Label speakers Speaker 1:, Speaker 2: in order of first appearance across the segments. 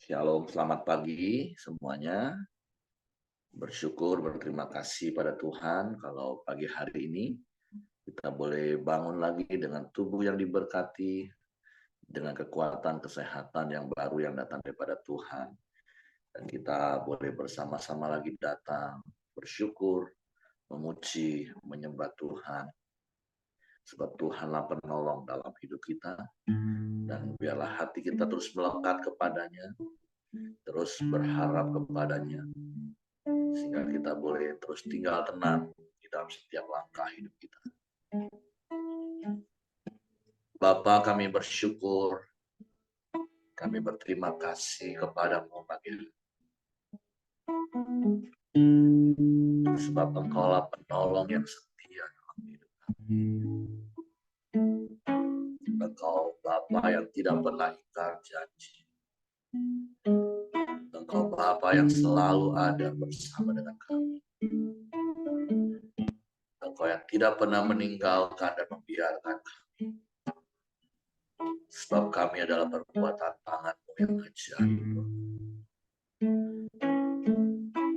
Speaker 1: Shalom, selamat pagi semuanya. Bersyukur, berterima kasih pada Tuhan kalau pagi hari ini kita boleh bangun lagi dengan tubuh yang diberkati, dengan kekuatan kesehatan yang baru yang datang daripada Tuhan. Dan kita boleh bersama-sama lagi datang, bersyukur, memuji, menyembah Tuhan. Sebab Tuhanlah penolong dalam hidup kita. Dan biarlah hati kita terus melekat kepadanya, terus berharap kepadanya, sehingga kita boleh terus tinggal tenang di dalam setiap langkah hidup kita. Bapa, kami bersyukur, kami berterima kasih kepadamu pagi hari. Sebab Engkaulah penolong yang setia dalam hidup kami. Engkau Bapa yang tidak pernah ingkar janji. Engkau Bapa yang selalu ada bersama dengan kami. Engkau yang tidak pernah meninggalkan dan membiarkan kami. Sebab kami adalah perbuatan tangan-Mu yang ajaib.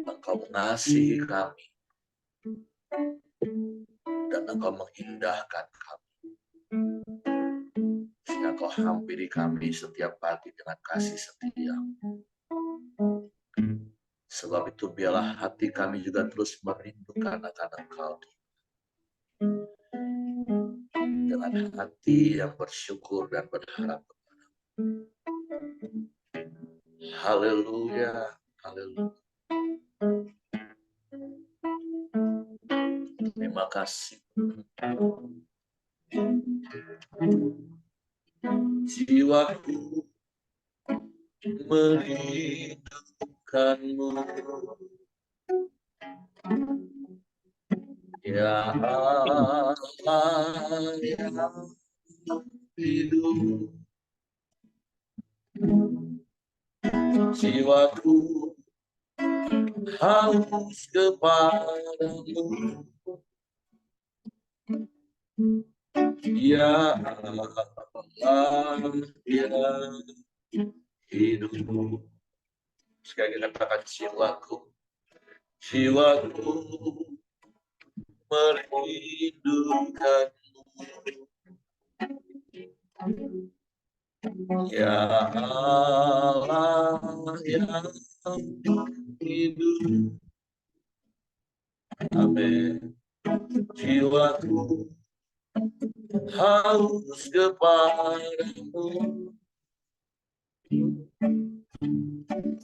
Speaker 1: Engkau mengasihi kami. Dan Engkau mengindahkan kami. Sehingga Engkau hampiri kami setiap pagi dengan kasih setia. Sebab itu biarlah hati kami juga terus merindukan akan Engkau. Dengan hati yang bersyukur dan berharap kepada-Mu. Haleluya, haleluya. Terima kasih. Jiwaku merindukan-Mu, ya Allah yang hidup. Jiwaku haus kepadamu, ya Allah yang hidup. Sekali lagi katakan jiwaku merindukan-Mu, ya Allah yang hidup. Amin. Jiwaku haus kepadamu,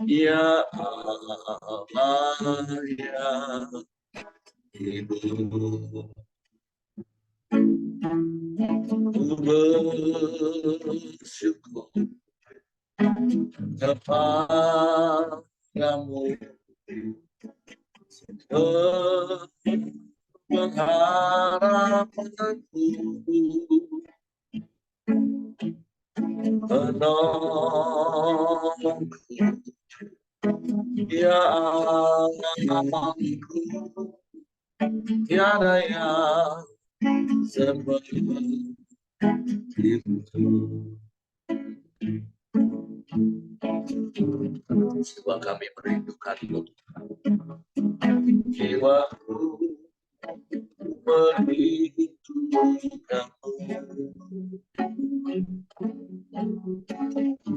Speaker 1: ya Allah yang hidup. Ku bersyukur kepadamu, pengharapanku, penolongku, ya Allahku, tiada yang seperti itu. Sebab kami merindukan-Mu, jiwaku merindukan-Mu,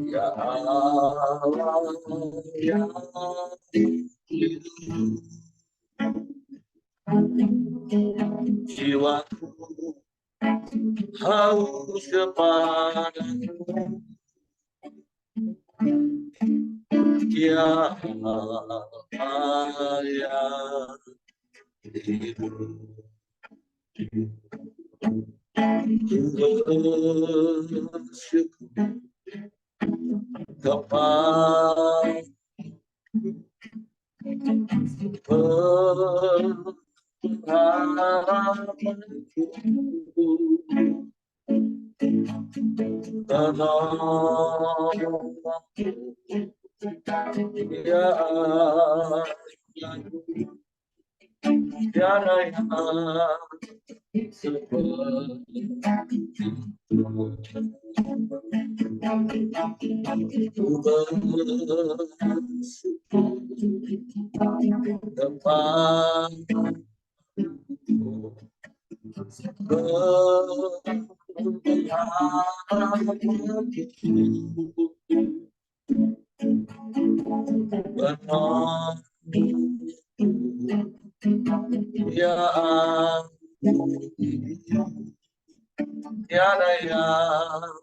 Speaker 1: ya Allah yang hidup. Jiwaku haus kepadamu, ya Allah yang hidup. Bersyukur pengharapanku, penolongku, ya Allah, tiada yang seperti itu. Tiada yang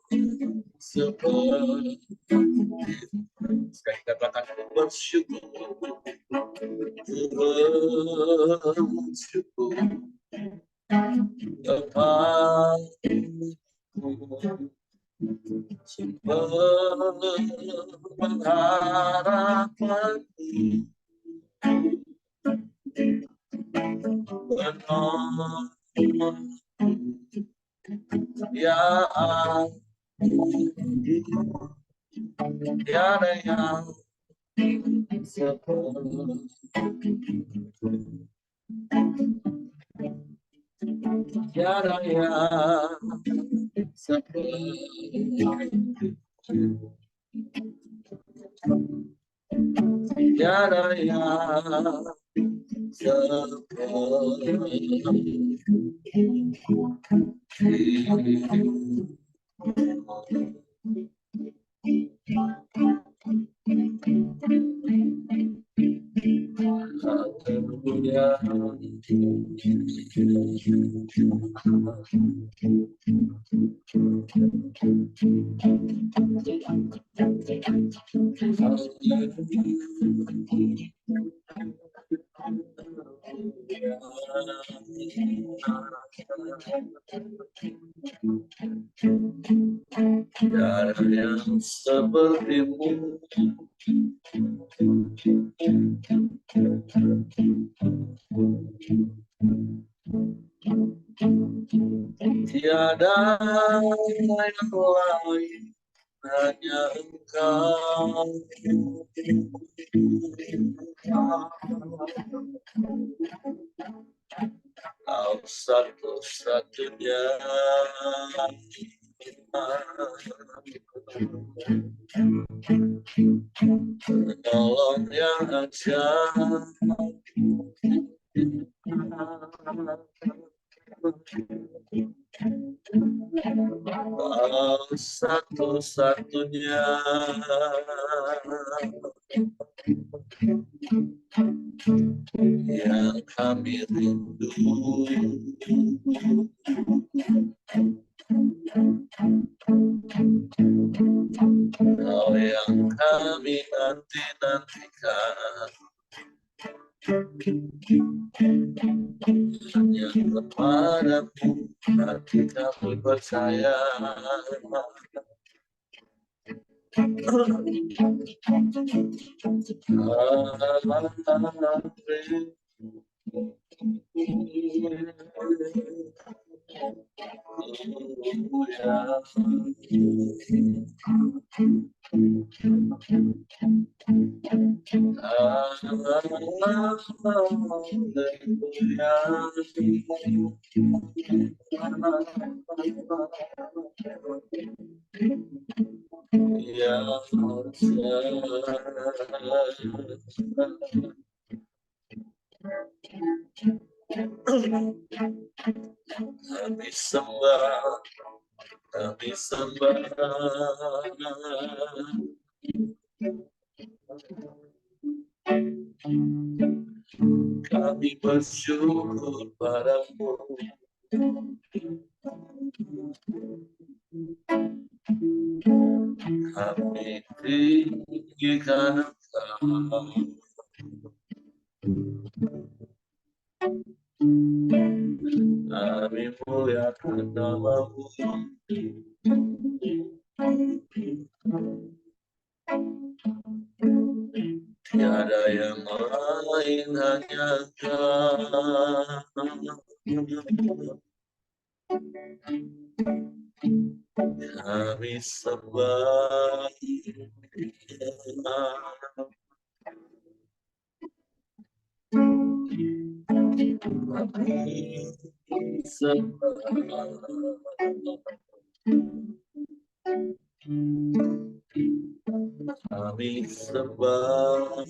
Speaker 1: seperti. Sekali katakan bersyukur, bersyukur berharapan ya tiada yang tiada yang tiada yang yang sepertimu. Tiada yang lain, hanya Engkau. Kau satu-satunya penolong yang ajaib. Kau satu-satunya yang kami rindu. Kau yang kami nanti-nantikan. Hanya kepadamu hati kami percaya. Kami sembah, kami sembah. Kami bersyukur padamu. Kami tinggikan Engkau. Kami muliakan nama-Mu. Tiada yang lain, hanya Engkau. Kami sembah. kami sembah.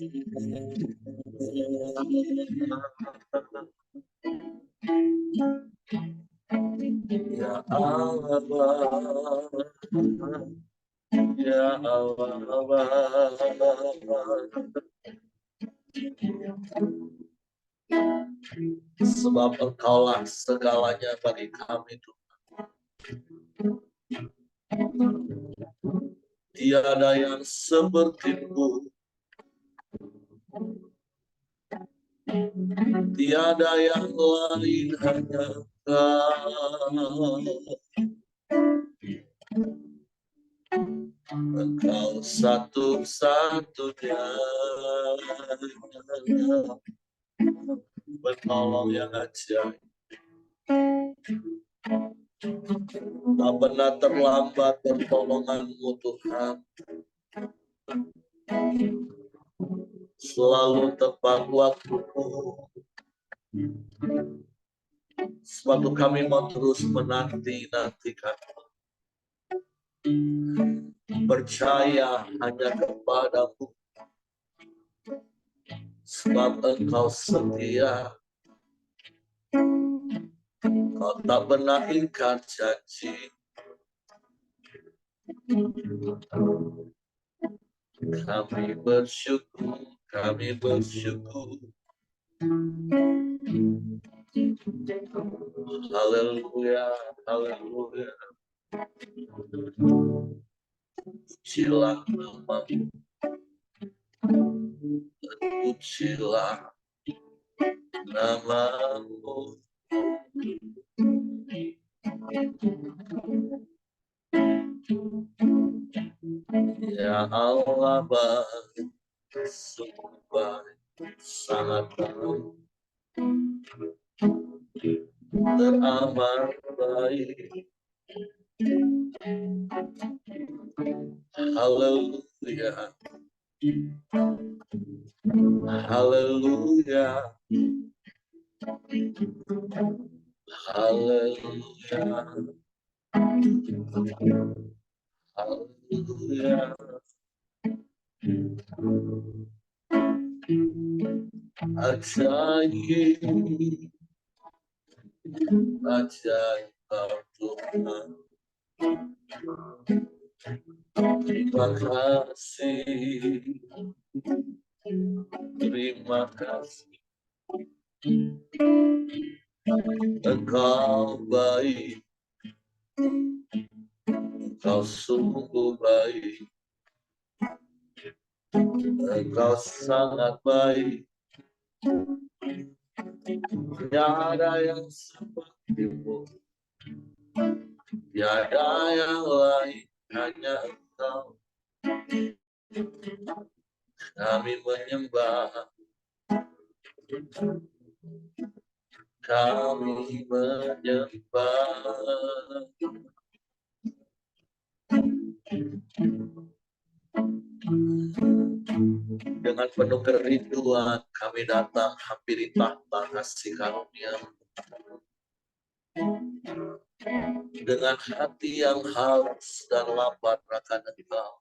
Speaker 1: Ya Allah, ya Allah, sebab Engkaulah segalanya bagi kami, Tuhan. Tiada yang seperti-Mu, tiada yang lain, hanya Engkau satu-satunya penolong yang ajaib. Tak pernah terlambat pertolongan-Mu, Tuhan. Selalu tepat waktu-Mu. Sebab kami mau terus menanti-nantikan. Percaya hanya kepada-Mu. Sebab Engkau setia. Kau tak pernah ingkar janji. Kami bersyukur, kami bersyukur. Haleluya, haleluya. Pujilah nama-Mu. Pujilah nama-Mu. Ya Allah, baik, sungguh baik, sangat baik, teramat baik. Haleluya, haleluya, haleluya, haleluya. Ajaib, ajaib Kau Tuhan. Terima kasih, terima kasih. Engkau baik, Engkau sungguh baik, Engkau sangat baik. Tiada yang seperti-Mu, tiada yang lain, hanya Engkau. Kami menyembah, kami menyembah. Dengan penuh kerinduan kami datang hampiri tahta kasih karunia. Dengan hati yang haus dan lapar akan Engkau.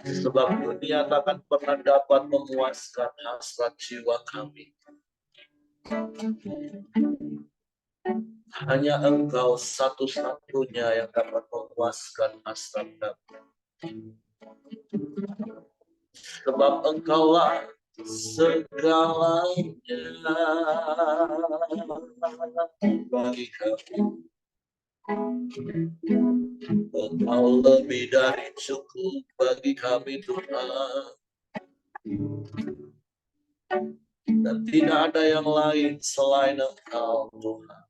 Speaker 1: Sebab dunia takkan pernah dapat memuaskan hasrat jiwa kami. Hanya Engkau satu-satunya yang dapat memuaskan hasrat kami. Sebab Engkaulah segalanya bagi kami. Engkau lebih dari cukup bagi kami, Tuhan. Dan tidak ada yang lain selain Engkau, Tuhan.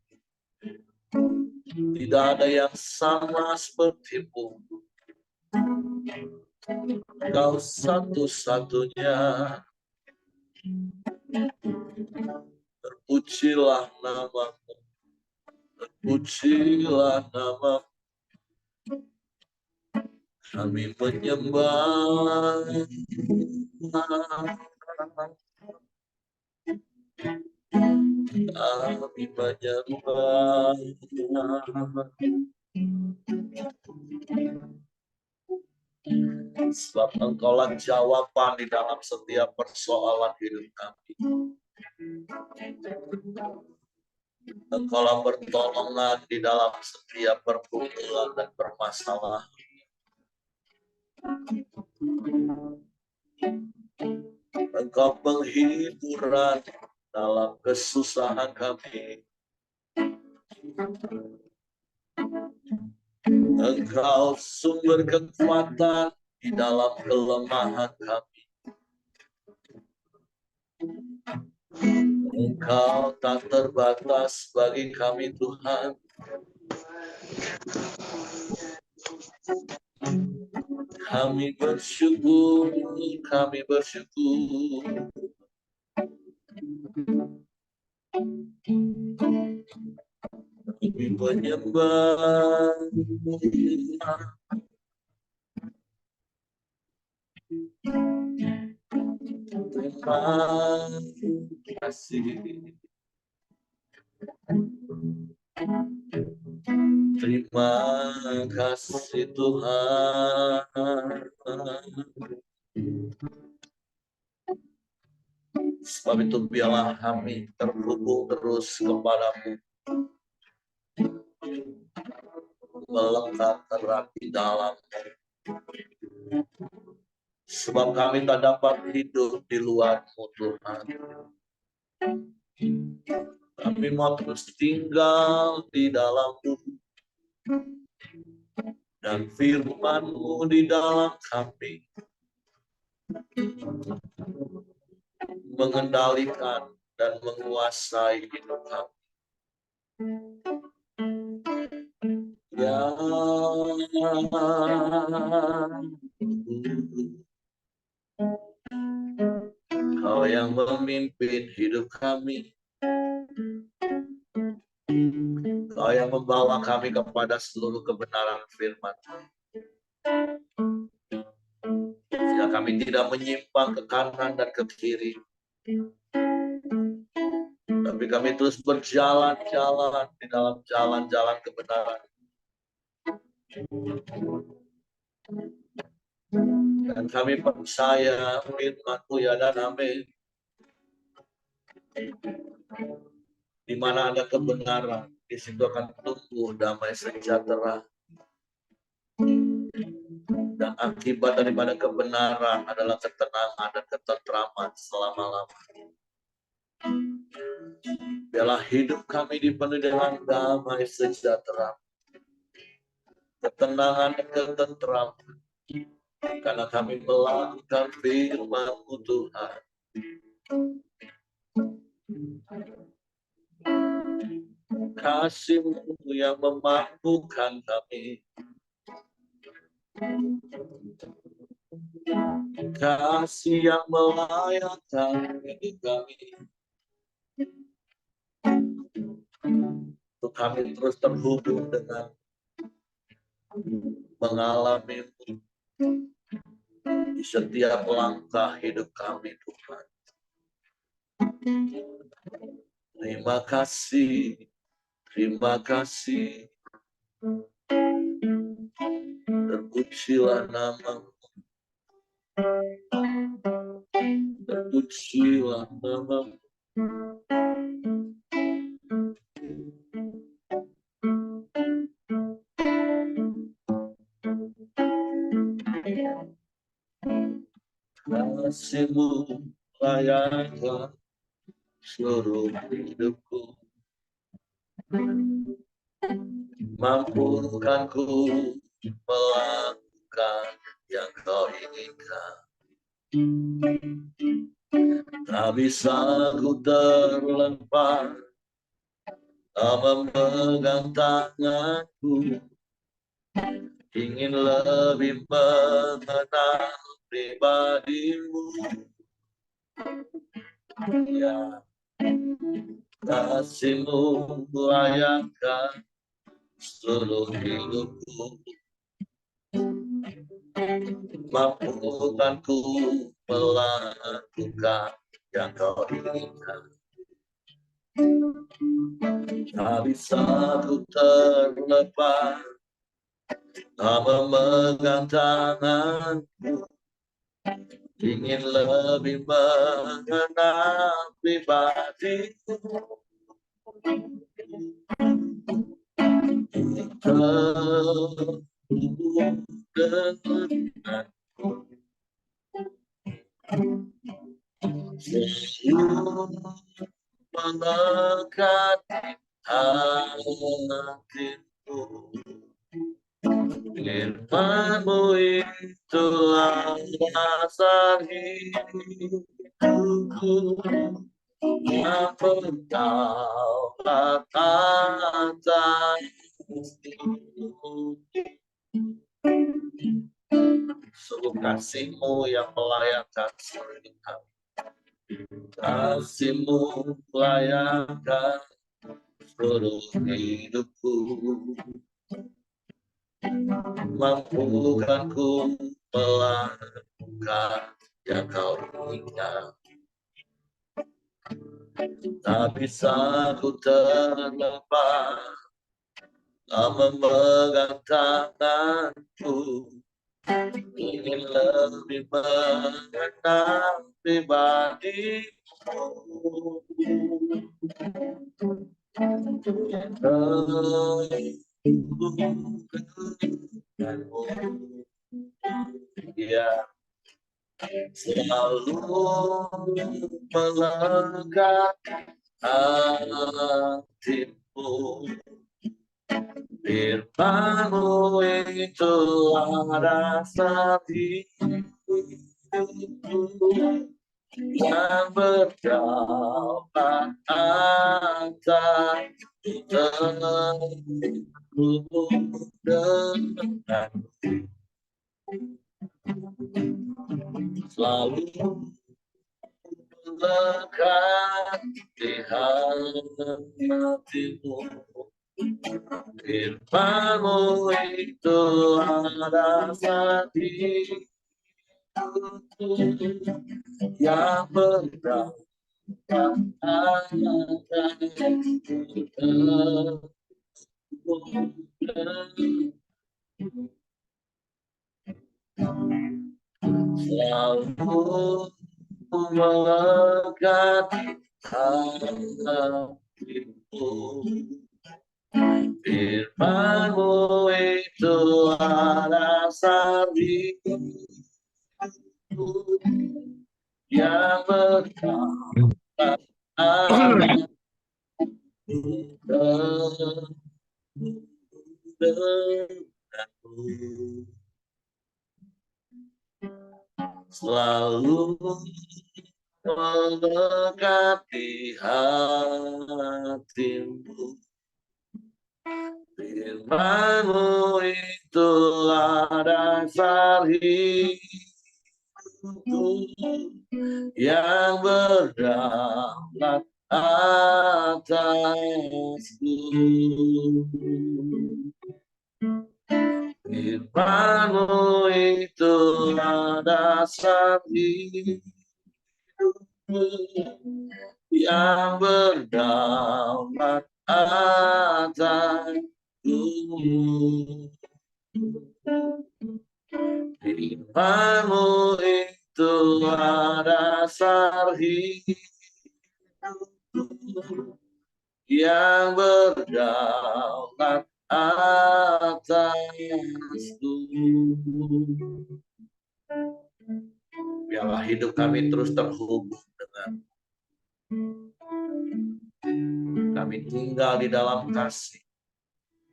Speaker 1: Tidak ada yang sama seperti-Mu. Engkau satu-satunya. Terpujilah nama-Mu. Terpujilah nama-Mu. Kami menyembah. Kami menyembah. Sebab Engkaulah jawaban di dalam setiap persoalan hidup kami. Engkaulah pertolongan di dalam setiap pergumulan dan permasalahan. Engkau penghiburan dalam kesusahan kami. Engkau sumber kekuatan di dalam kelemahan kami. Engkau tak terbatas bagi kami, Tuhan. Kami bersyukur, kami bersyukur. Kami menyembah. Terima kasih. Terima kasih Tuhan. Sebab itu biarlah kami terhubung terus kepadamu, melekat erat di dalam. Sebab kami tak dapat hidup di luar-Mu, Tuhan. Kami mau terus tinggal di dalam-Mu, dan firman-Mu di dalam kami, mengendalikan dan menguasai hidup kami. Ya, Kau yang memimpin hidup kami. Kau yang membawa kami kepada seluruh kebenaran firman. Sehingga kami tidak menyimpang ke kanan dan ke kiri, tapi kami terus berjalan-jalan di dalam jalan-jalan kebenaran. Dan kami percaya firman-Mu, ya dan amin. Di mana ada kebenaran, di situ akan tumbuh damai sejahtera. Dan akibat daripada kebenaran adalah ketenangan dan ketentraman selama-lamanya. Biarlah hidup kami dipenuhi dengan damai sejahtera, ketenangan dan ketentraman, karena kami melakukan firman-Mu, Tuhan. Kasih-Mu yang memampukan kami, kasih yang melayakkan hidup kami, untuk kami terus terhubung dengan mengalami-Mu di setiap langkah hidup kami, Tuhan. Terima kasih, terima kasih. Terpujilah nama-Mu, terpujilah nama-Mu. Kasih-Mu layakkan seluruh hidupku, mampukanku melakukan yang Kau inginkan. Tak bisa ku terlepas, Kau memegang tanganku, ingin lebih mengenal pribadi-Mu. Ya, kasih-Mu layakkan seluruh hidupku, mampukanku melakukan yang Kau inginkan. Tak bisa ku terlepas, memegang tanganku, ingin lebih mengenal pribadimu. Melekat hatiku, firman-Mu itulah dasar hidupku, yang berdaulat atasku. Sungguh kasih-Mu yang melayakkan hidup kami. Kasih-Mu melayakkan seluruh hidupku. Mampukan ku melakukan yang Kau inginkan. Tak bisa ku terlepas, Kau memegang tanganku, ingin lebih mengenal pribadimu. Ya, selalu melekat hatimu, firman-Mu itulah dasar hidupku, yang berdaulat atas terhubung dengan selalu melekat di hatimu, firman-Mu itulah dasar hidupku, yang berdaulat selalu melekat hatimu, firman-Mu itulah dasar hidupku, yang berdaulat atas selalu melekat di hatimu, firman-Mu itulah dasar hidupku, yang berdaulat atasku. Firman-Mu itulah dasar hidupku, yang berdaulat atasku. Firman-Mu itulah dasar hidupku, yang berdaulat atasku. Biarlah hidup kami terus terhubung dengan kami tinggal di dalam kasih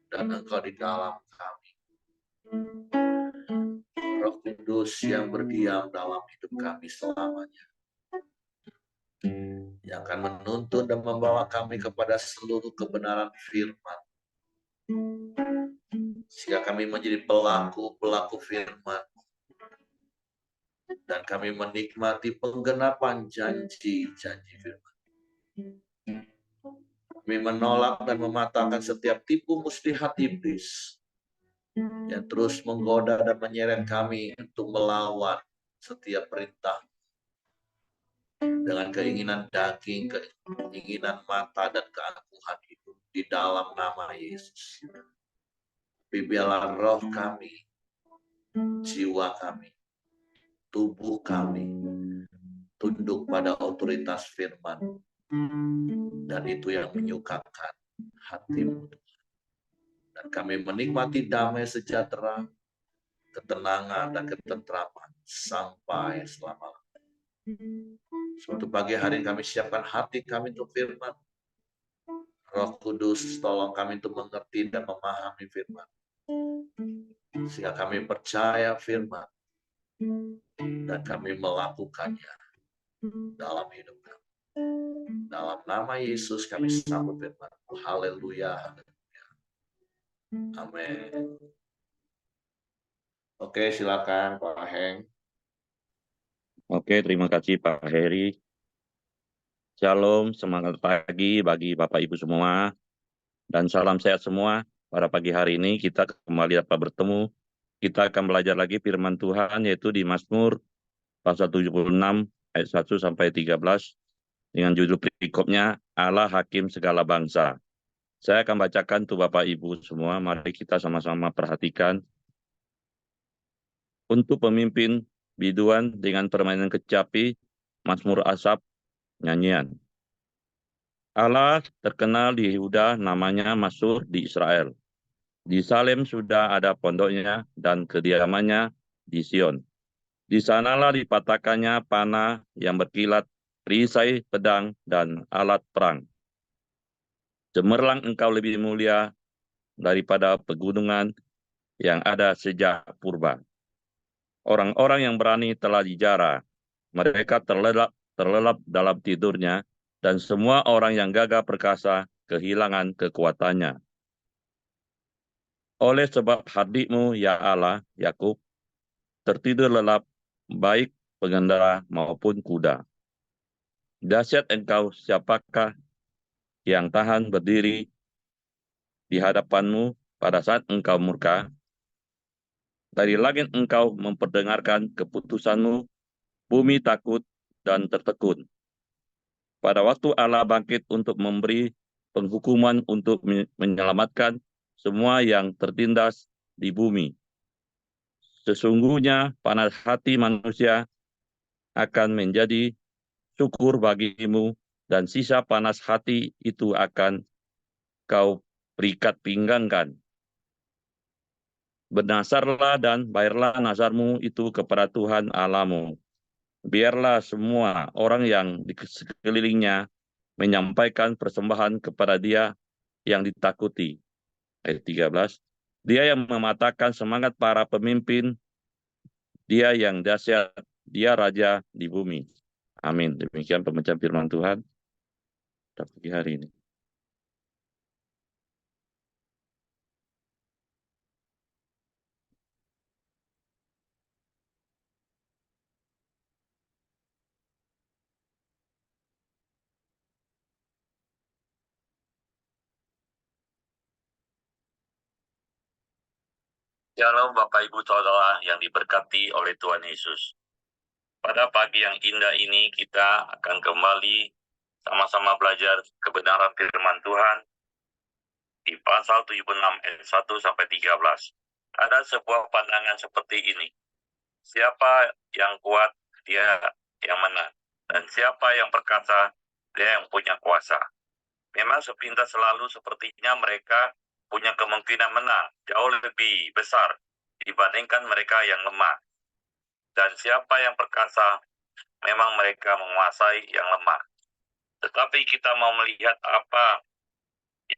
Speaker 1: dan Engkau di dalam kami. Roh Kudus yang berdiam dalam hidup kami selamanya, yang akan menuntun dan membawa kami kepada seluruh kebenaran firman, sehingga kami menjadi pelaku-pelaku firman, dan kami menikmati penggenapan janji-janji firman. Kami menolak dan mematahkan setiap tipu muslihat iblis yang terus menggoda dan menyeret kami untuk melawan setiap perintah dengan keinginan daging, keinginan mata, dan keangkuhan hidup di dalam nama Yesus. biarlah roh kami, jiwa kami, tubuh kami tunduk pada otoritas firman, dan itu yang menyukakan hatimu. Dan kami menikmati damai sejahtera, ketenangan dan ketentraman sampai selama-lamanya. Suatu pagi hari kami siapkan hati kami untuk firman. Roh Kudus tolong kami untuk mengerti dan memahami firman, sehingga kami percaya firman dan kami melakukannya dalam hidup kami. Dalam nama Yesus kami sambut firman. Haleluya. Amin. Oke, silakan Pak Heng.
Speaker 2: Oke, terima kasih Pak Heri. Shalom, semangat pagi bagi Bapak Ibu semua. Dan salam sehat semua. Pada pagi hari ini kita kembali dapat bertemu. Kita akan belajar lagi firman Tuhan, yaitu di Mazmur pasal 76 ayat 1 sampai 13 dengan judul perikopnya Allah Hakim Segala Bangsa. Saya akan bacakan untuk Bapak Ibu semua. Mari kita sama-sama perhatikan. Untuk pemimpin biduan dengan permainan kecapi, Mazmur Asaf, nyanyian. Allah terkenal di Yehuda, namanya masyhur di Israel. Di Salem sudah ada pondoknya dan kediamannya di Sion. Di sanalah dipatahkannya panah yang berkilat, perisai pedang, dan alat perang. Cemerlang engkau lebih mulia daripada pegunungan yang ada sejak purba. Orang-orang yang berani telah dijara, mereka terlelap dalam tidurnya, dan semua orang yang gagah perkasa kehilangan kekuatannya. Oleh sebab hadimu, ya Allah, Yakub, tertidur lelap, baik pengendara maupun kuda. Dahsyat engkau, siapakah yang tahan berdiri di hadapanmu pada saat engkau murka? Dari langit engkau memperdengarkan keputusanmu, bumi takut dan tertekun. Pada waktu Allah bangkit untuk memberi penghukuman untuk menyelamatkan semua yang tertindas di bumi. Sesungguhnya panas hati manusia akan menjadi syukur bagimu, dan sisa panas hati itu akan kau berikat pinggangkan. Bernasarlah dan bayarlah nazarmu itu kepada Tuhan Allahmu. Biarlah semua orang yang di sekelilingnya menyampaikan persembahan kepada Dia yang ditakuti. Ayat 13. Dia yang mematahkan semangat para pemimpin, Dia yang dahsyat, Dia Raja di bumi. Amin. Demikian pembacaan firman Tuhan pada pagi hari ini. Shalom Bapak Ibu Saudara yang diberkati oleh Tuhan Yesus. Pada pagi yang indah ini kita akan kembali sama-sama belajar kebenaran firman Tuhan di pasal 76 ayat 1 sampai 13. Ada sebuah pandangan seperti ini. Siapa yang kuat, dia yang menang. Dan siapa yang perkasa, dia yang punya kuasa. Memang sepintas selalu sepertinya mereka punya kemungkinan menang jauh lebih besar dibandingkan mereka yang lemah. Dan siapa yang perkasa, memang mereka menguasai yang lemah. Tetapi kita mau melihat apa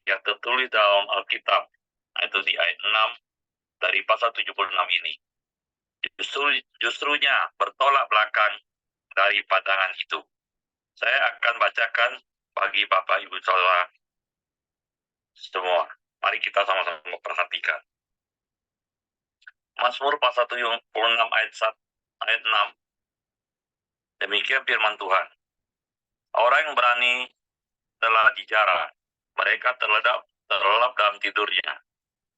Speaker 2: yang tertulis dalam Alkitab, itu di ayat 6 dari pasal 76 ini. Justrunya bertolak belakang dari pandangan itu. Saya akan bacakan bagi Bapak Ibu Saudara semua. Mari kita sama-sama perhatikan. Mazmur pasal 76 ayat 6. Demikian firman Tuhan. Orang yang berani telah dijara, mereka terlelap dalam tidurnya.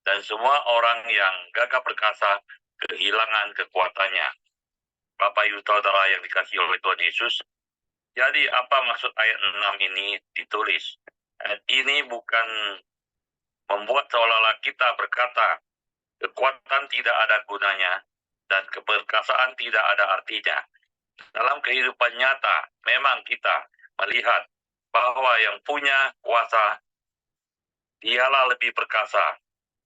Speaker 2: Dan semua orang yang gagah perkasa kehilangan kekuatannya. Bapak Ibu Saudara yang dikasihi oleh Tuhan Yesus, jadi apa maksud ayat 6 ini ditulis? Ayat ini bukan membuat seolah-olah kita berkata kekuatan tidak ada gunanya, dan keperkasaan tidak ada artinya. Dalam kehidupan nyata, memang kita melihat bahwa yang punya kuasa, dialah lebih perkasa,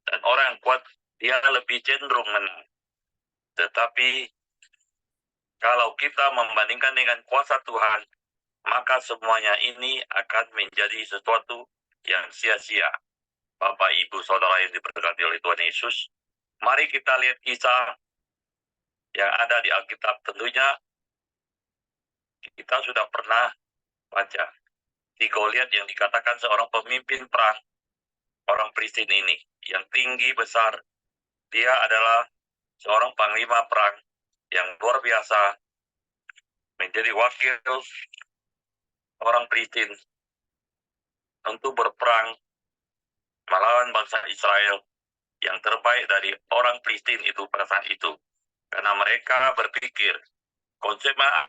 Speaker 2: dan orang yang kuat, dia lebih cenderung menang. Tetapi, kalau kita membandingkan dengan kuasa Tuhan, maka semuanya ini akan menjadi sesuatu yang sia-sia. Bapak, Ibu, Saudara yang diberkati oleh Tuhan Yesus, mari kita lihat kisah yang ada di Alkitab. Tentunya kita sudah pernah baca di Goliat yang dikatakan seorang pemimpin perang, orang Filistin ini, yang tinggi besar. Dia adalah seorang panglima perang yang luar biasa, menjadi wakil orang Filistin untuk berperang melawan bangsa Israel yang terbaik dari orang Filistin itu pada saat itu. Karena mereka berpikir, konsepnya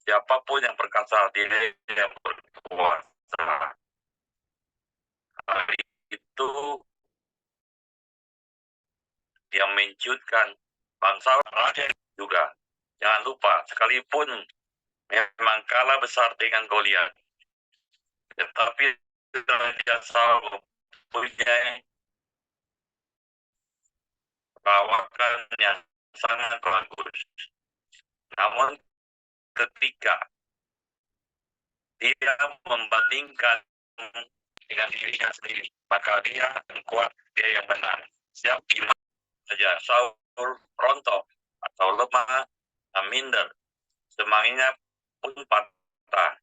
Speaker 2: siapapun yang perkasa, dia yang berkuasa. Hari itu yang menciutkan bangsa rakyat juga. Jangan lupa, sekalipun memang kalah besar dengan Goliat, tetapi Raja Saul punya perawakan yang sangat bagus. Namun ketika dia membandingkan dengan dirinya sendiri, maka dia yang kuat, dia yang menang. Siap gimana saja Saul rontok atau lemah, minder, semangatnya pun patah,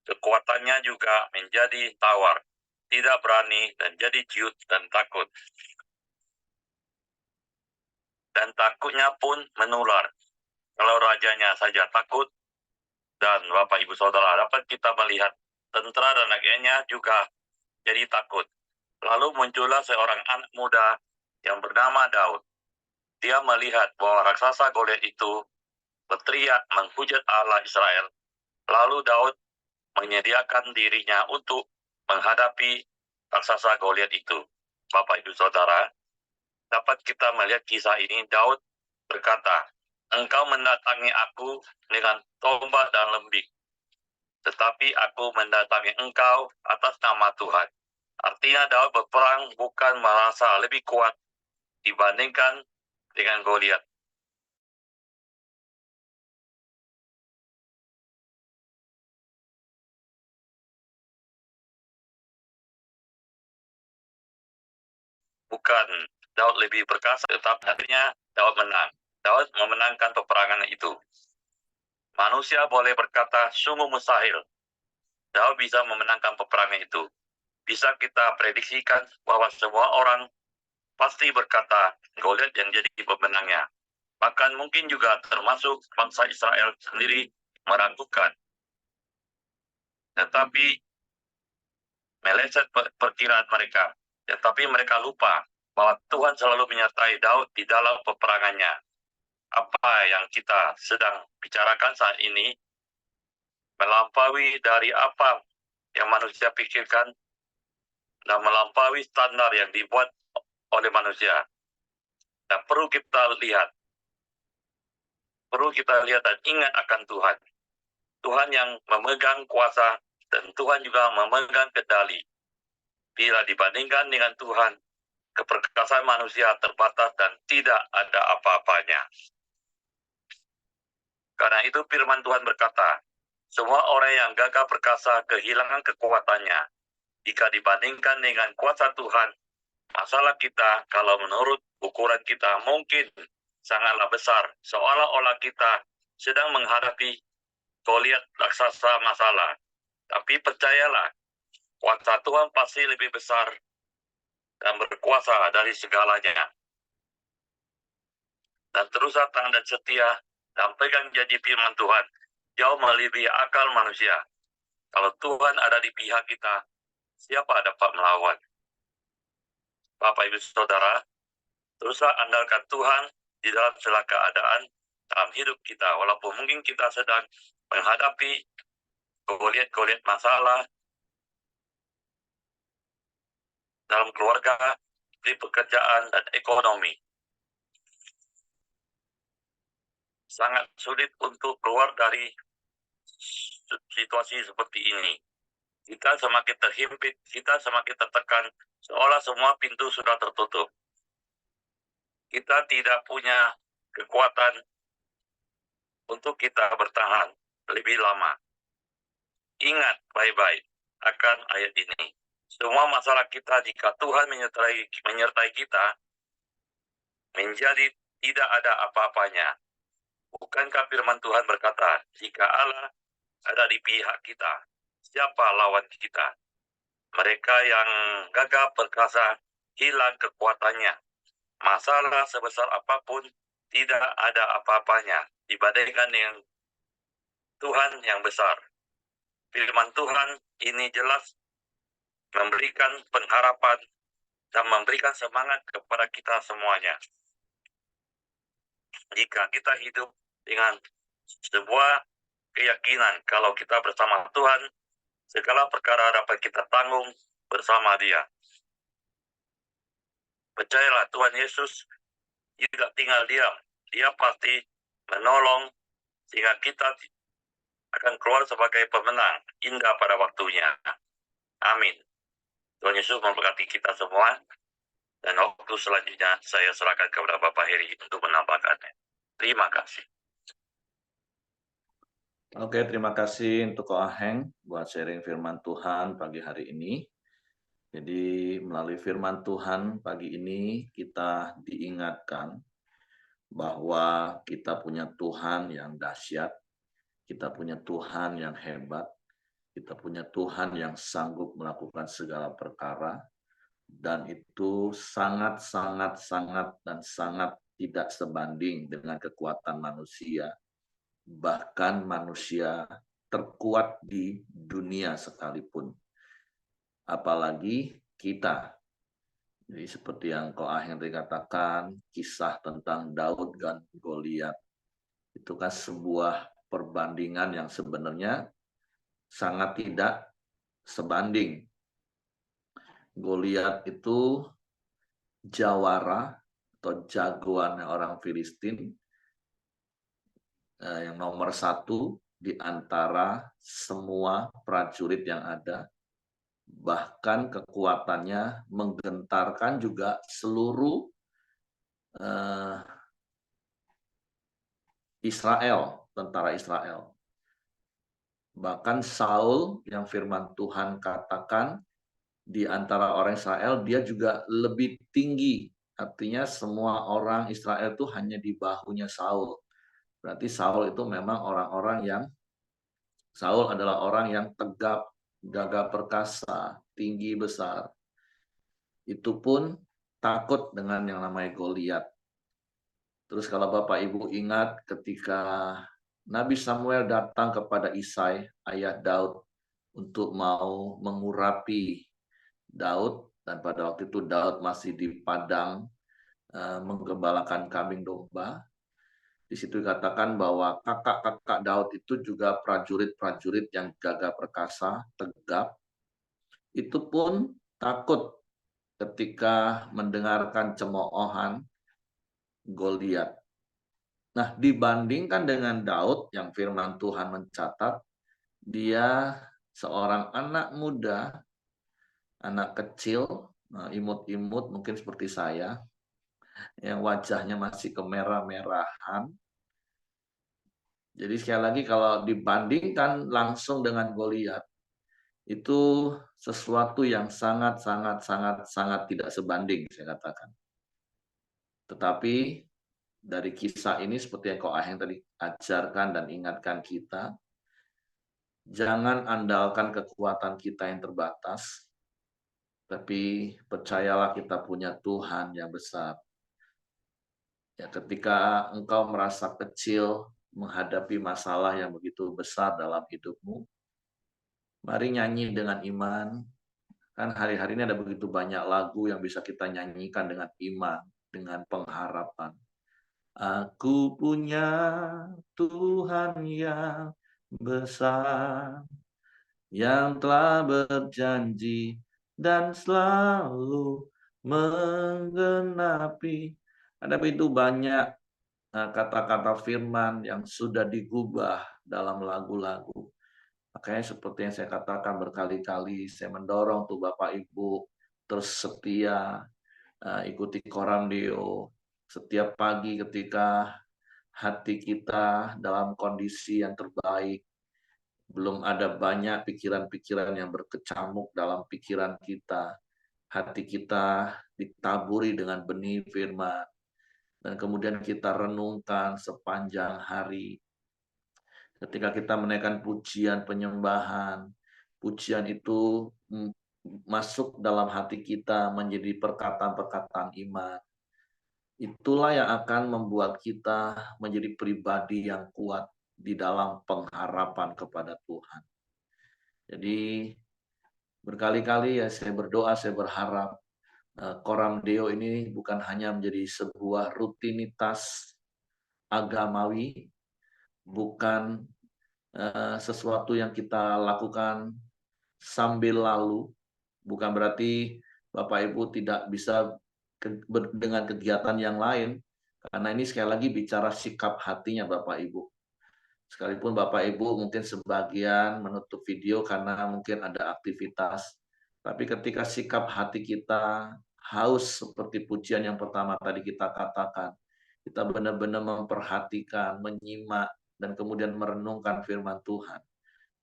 Speaker 2: kekuatannya juga menjadi tawar, tidak berani dan jadi ciut dan takut. Dan takutnya pun menular. Kalau rajanya saja takut, dan Bapak Ibu Saudara dapat kita melihat tentara dan rakyatnya juga jadi takut. Lalu muncullah seorang anak muda yang bernama Daud. Dia melihat bahwa raksasa Goliat itu berteriak menghujat Allah Israel. Lalu Daud menyediakan dirinya untuk menghadapi raksasa Goliat itu. Bapak Ibu Saudara, dapat kita melihat kisah ini. Daud berkata, "Engkau mendatangi aku dengan tombak dan lembing, tetapi aku mendatangi engkau atas nama Tuhan." Artinya Daud berperang bukan merasa lebih kuat dibandingkan dengan Goliat. Bukan Daud lebih perkasa, tetapi artinya Daud menang. Daud memenangkan peperangan itu. Manusia boleh berkata sungguh mustahil Daud bisa memenangkan peperangan itu. Bisa kita prediksikan bahwa semua orang pasti berkata Goliat yang jadi pemenangnya. Bahkan mungkin juga termasuk bangsa Israel sendiri meragukan. Tetapi meleset perkiraan mereka. Tetapi mereka lupa bahwa Tuhan selalu menyertai Daud di dalam peperangannya. Apa yang kita sedang bicarakan saat ini melampaui dari apa yang manusia pikirkan dan melampaui standar yang dibuat oleh manusia. Dan perlu kita lihat dan ingat akan Tuhan. Tuhan yang memegang kuasa dan Tuhan juga memegang kendali. Bila dibandingkan dengan Tuhan, keperkasaan manusia terbatas dan tidak ada apa-apanya. Karena itu firman Tuhan berkata, semua orang yang gagah perkasa kehilangan kekuatannya. Jika dibandingkan dengan kuasa Tuhan, masalah kita kalau menurut ukuran kita mungkin sangatlah besar. Seolah-olah kita sedang menghadapi Goliat raksasa masalah. Tapi percayalah, kuasa Tuhan pasti lebih besar dan berkuasa dari segalanya. Dan terus datang dan setia dan pegang janji firman Tuhan jauh melebihi akal manusia. Kalau Tuhan ada di pihak kita, siapa dapat melawan? Bapak Ibu Saudara, teruslah andalkan Tuhan di dalam segala keadaan dalam hidup kita. Walaupun mungkin kita sedang menghadapi Goliat masalah, dalam keluarga, di pekerjaan, dan ekonomi. Sangat sulit untuk keluar dari situasi seperti ini. Kita semakin terhimpit, kita semakin tertekan, seolah semua pintu sudah tertutup. Kita tidak punya kekuatan untuk kita bertahan lebih lama. Ingat baik-baik akan ayat ini. Semua masalah kita jika Tuhan menyertai kita, menjadi tidak ada apa-apanya. Bukankah firman Tuhan berkata, jika Allah ada di pihak kita, siapa lawan kita? Mereka yang gagah perkasa hilang kekuatannya. Masalah sebesar apapun tidak ada apa-apanya dibandingkan dengan Tuhan yang besar. Firman Tuhan ini jelas memberikan pengharapan dan memberikan semangat kepada kita semuanya. Jika kita hidup dengan sebuah keyakinan kalau kita bersama Tuhan, segala perkara dapat kita tanggung bersama Dia. Percayalah, Tuhan Yesus tidak tinggal diam. Dia pasti menolong sehingga kita akan keluar sebagai pemenang indah pada waktunya. Amin. Tuhan Yesus memberkati kita semua. Dan waktu selanjutnya saya serahkan kepada Bapak Heri untuk menambahkannya. Terima kasih.
Speaker 1: Oke, terima kasih untuk Ko Aheng buat sharing firman Tuhan pagi hari ini. Jadi melalui firman Tuhan pagi ini kita diingatkan bahwa kita punya Tuhan yang dahsyat, kita punya Tuhan yang hebat, kita punya Tuhan yang sanggup melakukan segala perkara, dan itu sangat dan sangat tidak sebanding dengan kekuatan manusia, bahkan manusia terkuat di dunia sekalipun. Apalagi kita. Jadi seperti yang Ko Aheng tadi katakan, kisah tentang Daud dan Goliat. Itu kan sebuah perbandingan yang sebenarnya sangat tidak sebanding. Goliat itu jawara atau jagoan orang Filistin yang nomor satu di antara semua prajurit yang ada. Bahkan kekuatannya menggentarkan juga seluruh Israel, tentara Israel. Bahkan Saul yang firman Tuhan katakan di antara orang Israel, dia juga lebih tinggi. Artinya semua orang Israel itu hanya di bahunya Saul. Berarti Saul itu memang Saul adalah orang yang tegap, gagah perkasa, tinggi besar. Itu pun takut dengan yang namanya Goliat. Terus kalau Bapak Ibu ingat ketika Nabi Samuel datang kepada Isai, ayah Daud, untuk mau mengurapi Daud, dan pada waktu itu Daud masih di padang menggembalakan kambing domba. Di situ dikatakan bahwa kakak-kakak Daud itu juga prajurit-prajurit yang gagah perkasa, tegap. Itu pun takut ketika mendengarkan cemoohan Goliat. Nah, dibandingkan dengan Daud yang firman Tuhan mencatat, dia seorang anak muda, anak kecil, imut-imut mungkin seperti saya, yang wajahnya masih kemerah-merahan. Jadi sekali lagi kalau dibandingkan langsung dengan Goliat, itu sesuatu yang sangat tidak sebanding, saya katakan. Tetapi dari kisah ini seperti yang Ko Aheng tadi ajarkan dan ingatkan kita, jangan andalkan kekuatan kita yang terbatas, tapi percayalah kita punya Tuhan yang besar. Ya, ketika engkau merasa kecil menghadapi masalah yang begitu besar dalam hidupmu, mari nyanyi dengan iman. Kan hari-hari ini ada begitu banyak lagu yang bisa kita nyanyikan dengan iman, dengan pengharapan. Aku punya Tuhan yang besar, yang telah berjanji dan selalu menggenapi. Ada begitu banyak kata-kata firman yang sudah digubah dalam lagu-lagu. Makanya seperti yang saya katakan berkali-kali, saya mendorong tuh Bapak Ibu terus setia ikuti Koram Deo setiap pagi ketika hati kita dalam kondisi yang terbaik. Belum ada banyak pikiran-pikiran yang berkecamuk dalam pikiran kita. Hati kita ditaburi dengan benih firman. Dan kemudian kita renungkan sepanjang hari. Ketika kita menaikkan pujian penyembahan, pujian itu masuk dalam hati kita menjadi perkataan-perkataan iman. Itulah yang akan membuat kita menjadi pribadi yang kuat di dalam pengharapan kepada Tuhan. Jadi berkali-kali ya saya berdoa, saya berharap Koram Deo ini bukan hanya menjadi sebuah rutinitas agamawi, bukan sesuatu yang kita lakukan sambil lalu, bukan berarti Bapak Ibu tidak bisa dengan kegiatan yang lain, karena ini sekali lagi bicara sikap hatinya Bapak Ibu. Sekalipun Bapak Ibu mungkin sebagian menutup video karena mungkin ada aktivitas, tapi ketika sikap hati kita haus seperti pujian yang pertama tadi kita katakan, kita benar-benar memperhatikan, menyimak, dan kemudian merenungkan firman Tuhan.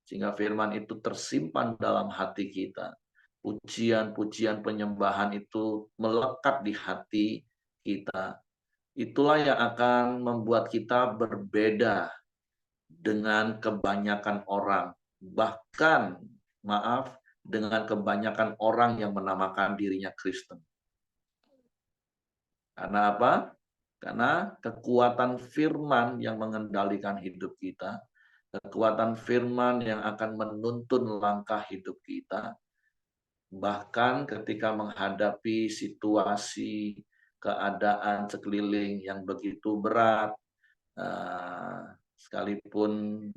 Speaker 1: Sehingga firman itu tersimpan dalam hati kita. Pujian-pujian penyembahan itu melekat di hati kita. Itulah yang akan membuat kita berbeda dengan kebanyakan orang. Bahkan, maaf, dengan kebanyakan orang yang menamakan dirinya Kristen. Karena apa? Karena kekuatan firman yang mengendalikan hidup kita, kekuatan firman yang akan menuntun langkah hidup kita, bahkan ketika menghadapi situasi, keadaan sekeliling yang begitu berat, sekalipun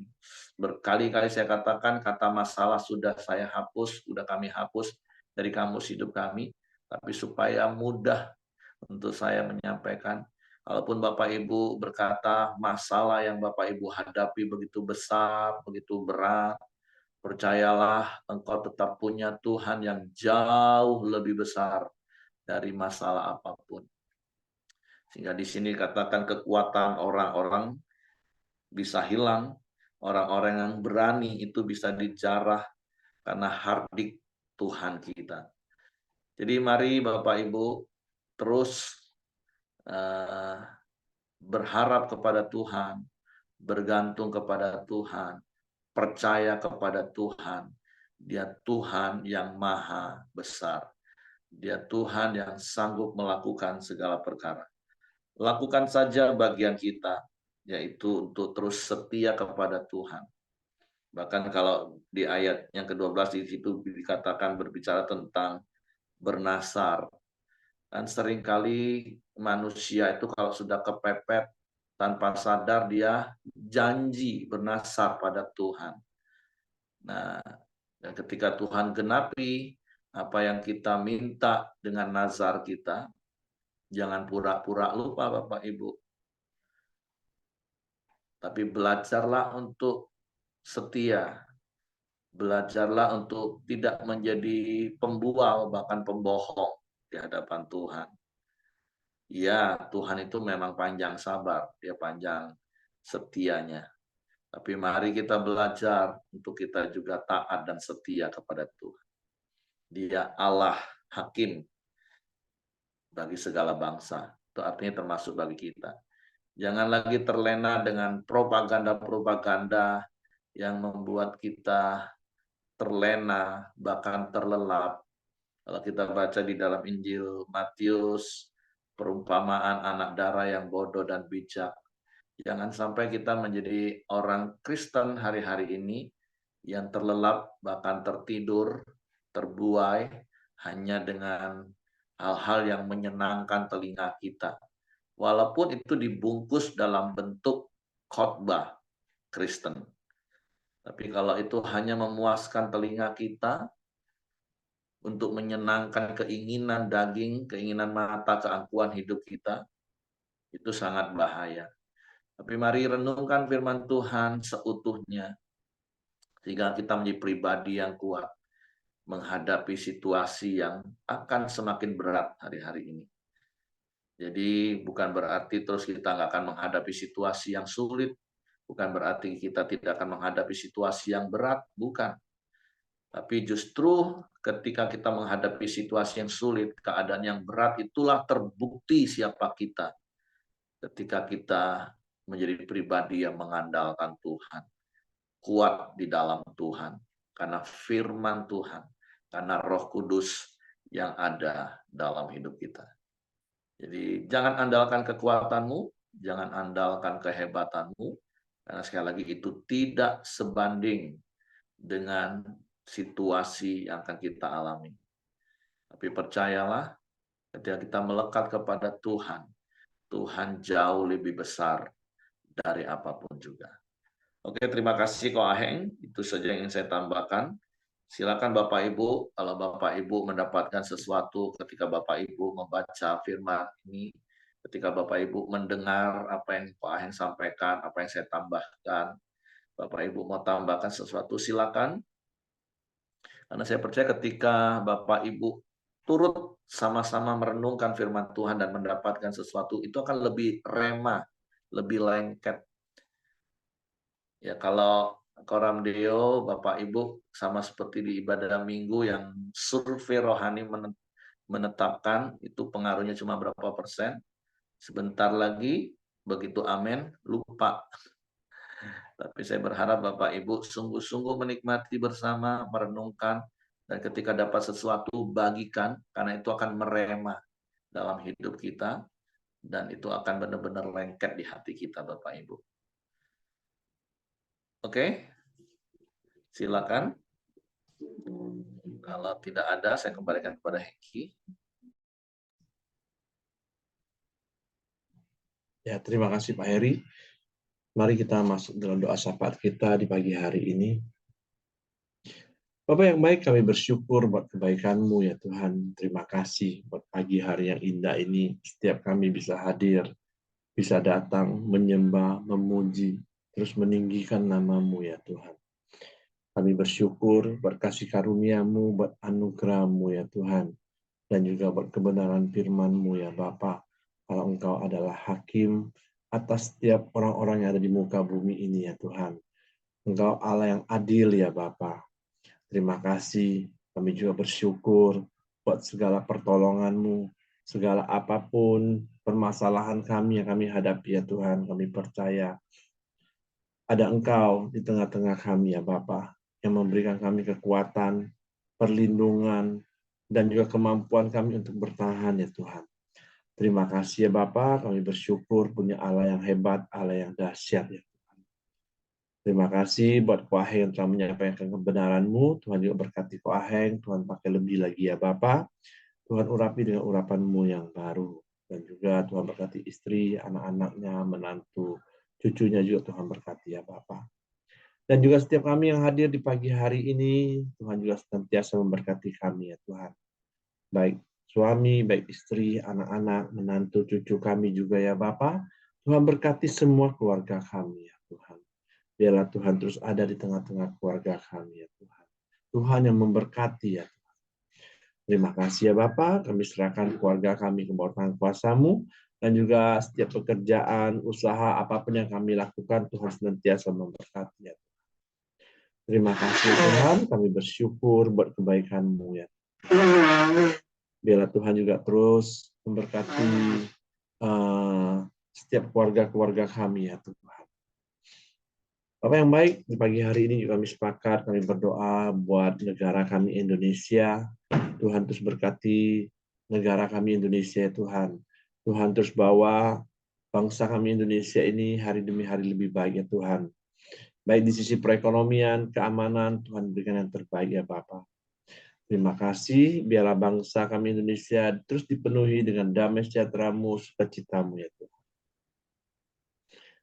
Speaker 1: berkali-kali saya katakan kata masalah sudah saya hapus, sudah kami hapus dari kamus hidup kami, tapi supaya mudah untuk saya menyampaikan, kalaupun Bapak Ibu berkata masalah yang Bapak Ibu hadapi begitu besar, begitu berat, percayalah engkau tetap punya Tuhan yang jauh lebih besar dari masalah apapun. Sehingga di sini katakan kekuatan orang-orang bisa hilang, orang-orang yang berani itu bisa dijarah karena hardik Tuhan kita. Jadi mari Bapak Ibu terus berharap kepada Tuhan, bergantung kepada Tuhan, percaya kepada Tuhan. Dia Tuhan yang maha besar. Dia Tuhan yang sanggup melakukan segala perkara. Lakukan saja bagian kita, yaitu untuk terus setia kepada Tuhan. Bahkan kalau di ayat yang ke-12 di situ dikatakan berbicara tentang bernasar. Dan seringkali manusia itu kalau sudah kepepet tanpa sadar dia janji bernasar pada Tuhan. Nah, dan ketika Tuhan genapi apa yang kita minta dengan nazar kita, jangan pura-pura lupa Bapak Ibu. Tapi belajarlah untuk setia. Belajarlah untuk tidak menjadi pembual, bahkan pembohong di hadapan Tuhan. Ya, Tuhan itu memang panjang sabar, dia panjang setianya. Tapi mari kita belajar untuk kita juga taat dan setia kepada Tuhan. Dia Allah hakim bagi segala bangsa. Itu artinya termasuk bagi kita. Jangan lagi terlena dengan propaganda-propaganda yang membuat kita terlena, bahkan terlelap. Kalau kita baca di dalam Injil Matius, perumpamaan anak darah yang bodoh dan bijak. Jangan sampai kita menjadi orang Kristen hari-hari ini yang terlelap, bahkan tertidur, terbuai, hanya dengan hal-hal yang menyenangkan telinga kita. Walaupun itu dibungkus dalam bentuk khotbah Kristen. Tapi kalau itu hanya memuaskan telinga kita, untuk menyenangkan keinginan daging, keinginan mata, keangkuhan hidup kita, itu sangat bahaya. Tapi mari renungkan firman Tuhan seutuhnya, sehingga kita menjadi pribadi yang kuat menghadapi situasi yang akan semakin berat hari-hari ini. Jadi bukan berarti terus kita nggak akan menghadapi situasi yang sulit, bukan berarti kita tidak akan menghadapi situasi yang berat, bukan. Tapi justru ketika kita menghadapi situasi yang sulit, keadaan yang berat, itulah terbukti siapa kita. Ketika kita menjadi pribadi yang mengandalkan Tuhan, kuat di dalam Tuhan, karena firman Tuhan, karena Roh Kudus yang ada dalam hidup kita. Jadi jangan andalkan kekuatanmu, jangan andalkan kehebatanmu, karena sekali lagi itu tidak sebanding dengan situasi yang akan kita alami. Tapi percayalah, ketika kita melekat kepada Tuhan, Tuhan jauh lebih besar dari apapun juga. Oke, terima kasih Ko Aheng. Itu saja yang ingin saya tambahkan. Silakan Bapak Ibu, kalau Bapak Ibu mendapatkan sesuatu ketika Bapak Ibu membaca firman ini, ketika Bapak Ibu mendengar apa yang Ko Aheng sampaikan, apa yang saya tambahkan, Bapak Ibu mau tambahkan sesuatu, silakan. Karena saya percaya ketika Bapak Ibu turut sama-sama merenungkan firman Tuhan dan mendapatkan sesuatu, itu akan lebih rema, lebih lengket. Ya, kalau Koram Deo, Bapak Ibu, sama seperti di ibadah minggu yang survei rohani menetapkan, itu pengaruhnya cuma berapa persen. Sebentar lagi, begitu amin, lupa. Tapi saya berharap Bapak Ibu sungguh-sungguh menikmati bersama, merenungkan, dan ketika dapat sesuatu, bagikan, karena itu akan merema dalam hidup kita, dan itu akan benar-benar lengket di hati kita, Bapak Ibu. Oke, silakan. Kalau tidak ada, saya kembalikan kepada Hengki.
Speaker 3: Ya, terima kasih Pak Heri. Mari kita masuk dalam doa syafaat kita di pagi hari ini. Bapak yang baik, kami bersyukur buat kebaikan-Mu ya Tuhan. Terima kasih buat pagi hari yang indah ini. Setiap kami bisa hadir, bisa datang, menyembah, memuji, terus meninggikan nama-Mu ya Tuhan. Kami bersyukur buat kasih karunia-Mu, buat anugerah-Mu ya Tuhan. Dan juga buat kebenaran firman-Mu ya Bapa. Kalau Engkau adalah hakim atas setiap orang-orang yang ada di muka bumi ini ya Tuhan. Engkau Allah yang adil ya Bapa. Terima kasih. Kami juga bersyukur buat segala pertolongan-Mu, segala apapun permasalahan kami yang kami hadapi ya Tuhan. Kami percaya ada Engkau di tengah-tengah kami ya Bapa, yang memberikan kami kekuatan, perlindungan, dan juga kemampuan kami untuk bertahan ya Tuhan. Terima kasih ya Bapa, kami bersyukur punya Allah yang hebat, Allah yang dahsyat ya Tuhan. Terima kasih buat Ko Aheng yang telah menyampaikan kebenaran-Mu. Tuhan juga berkati Ko Aheng, Tuhan pakai lebih lagi ya Bapa. Tuhan urapi dengan urapan-Mu yang baru. Dan juga Tuhan berkati istri, anak-anaknya, menantu, cucunya juga Tuhan berkati ya Bapa. Dan juga setiap kami yang hadir di pagi hari ini, Tuhan juga senantiasa memberkati kami ya Tuhan. Baik suami, baik istri, anak-anak, menantu, cucu kami juga ya Bapa. Tuhan berkati semua keluarga kami ya Tuhan. Biarlah Tuhan terus ada di tengah-tengah keluarga kami ya Tuhan. Tuhan yang memberkati ya Tuhan. Terima kasih ya Bapa, kami serahkan keluarga kami ke bawah tangan kuasa-Mu. Dan juga setiap pekerjaan, usaha, apapun yang kami lakukan, Tuhan senantiasa memberkati ya Tuhan. Terima kasih Tuhan, kami bersyukur buat kebaikan-Mu ya. Biarlah Tuhan juga terus memberkati setiap keluarga-keluarga kami ya Tuhan. Bapak yang baik, di pagi hari ini juga kami sepakat, kami berdoa buat negara kami Indonesia. Tuhan terus berkati negara kami Indonesia ya Tuhan. Tuhan terus bawa bangsa kami Indonesia ini hari demi hari lebih baik ya Tuhan. Baik di sisi perekonomian, keamanan, Tuhan berikan yang terbaik ya Bapak. Terima kasih, biarlah bangsa kami Indonesia terus dipenuhi dengan damai sejahtera-Mu, sukacita-Mu ya Tuhan.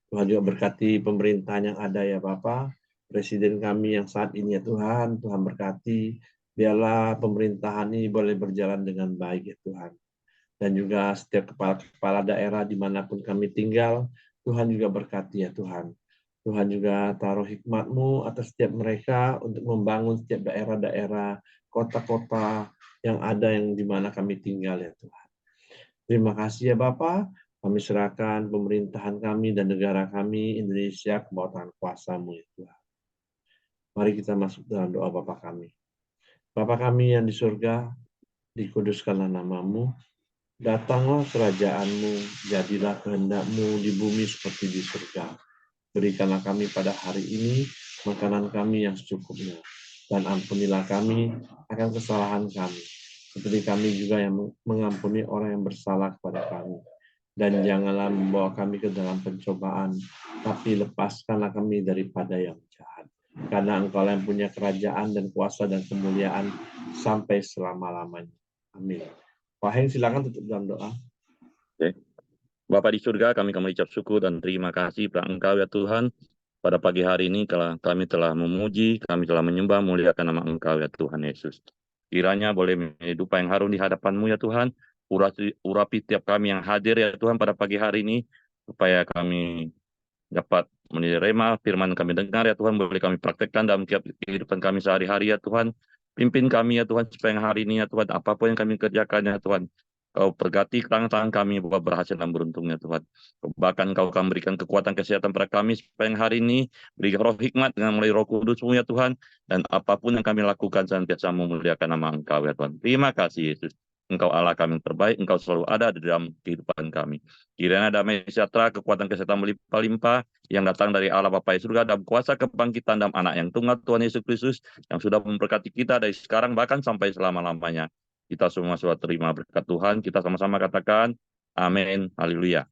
Speaker 3: Tuhan juga berkati pemerintahan yang ada ya Bapak, Presiden kami yang saat ini ya Tuhan, Tuhan berkati Biarlah pemerintahan ini boleh berjalan dengan baik ya Tuhan. Dan juga setiap kepala-kepala daerah dimanapun kami tinggal, Tuhan juga berkati ya Tuhan. Tuhan juga taruh hikmat-Mu atas setiap mereka untuk membangun setiap daerah-daerah, kota-kota yang ada yang di mana kami tinggal ya Tuhan. Terima kasih ya Bapa. Kami serahkan pemerintahan kami dan negara kami, Indonesia, ke bawah tangan kuasa-Mu ya Tuhan. Mari kita masuk dalam doa Bapa kami. Bapa kami yang di surga, dikuduskanlah nama-Mu, datanglah kerajaan-Mu, jadilah kehendak-Mu di bumi seperti di surga. Berikanlah kami pada hari ini makanan kami yang secukupnya, dan ampunilah kami akan kesalahan kami, seperti kami juga yang mengampuni orang yang bersalah kepada kami. Dan janganlah membawa kami ke dalam pencobaan, tapi lepaskanlah kami daripada yang jahat. Karena Engkau yang punya kerajaan dan kuasa dan kemuliaan sampai selama-lamanya. Amin. Pak Heng, silakan tutup dalam doa.
Speaker 2: Oke. Bapa di surga, kami mengucap syukur dan terima kasih pada Engkau ya Tuhan. Pada pagi hari ini kami telah memuji, kami telah menyembah, muliakan nama Engkau ya Tuhan Yesus. Kiranya boleh menjadi dupa yang harum di hadapan-Mu ya Tuhan. Urapi tiap kami yang hadir ya Tuhan pada pagi hari ini, supaya kami dapat menerima firman kami dengar ya Tuhan, boleh kami praktekkan dalam tiap kehidupan kami sehari-hari ya Tuhan. Pimpin kami ya Tuhan, supaya hari ini ya Tuhan, apapun yang kami kerjakan ya Tuhan, Kau pergati tangan-tangan kami bahwa berhasil dan beruntung ya Tuhan. Bahkan Kau akan berikan kekuatan kesehatan pada kami, supaya hari ini beri roh hikmat dengan melalui Roh Kudus-Mu ya Tuhan, dan apapun yang kami lakukan senantiasa memuliakan nama Engkau ya Tuhan. Terima kasih Yesus. Engkau Allah kami yang terbaik, Engkau selalu ada di dalam kehidupan kami. Kiranya damai sejahtera, kekuatan kesehatan melimpah-limpah yang datang dari Allah Bapa di surga, dalam kuasa kebangkitan dalam Anak yang tunggal Tuhan Yesus Kristus, yang sudah memberkati kita dari sekarang bahkan sampai selama-lamanya. Kita semua sudah terima berkat Tuhan, kita sama-sama katakan, amin, haleluya.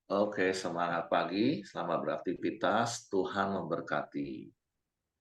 Speaker 1: Oke, semangat pagi, selamat beraktivitas, Tuhan memberkati.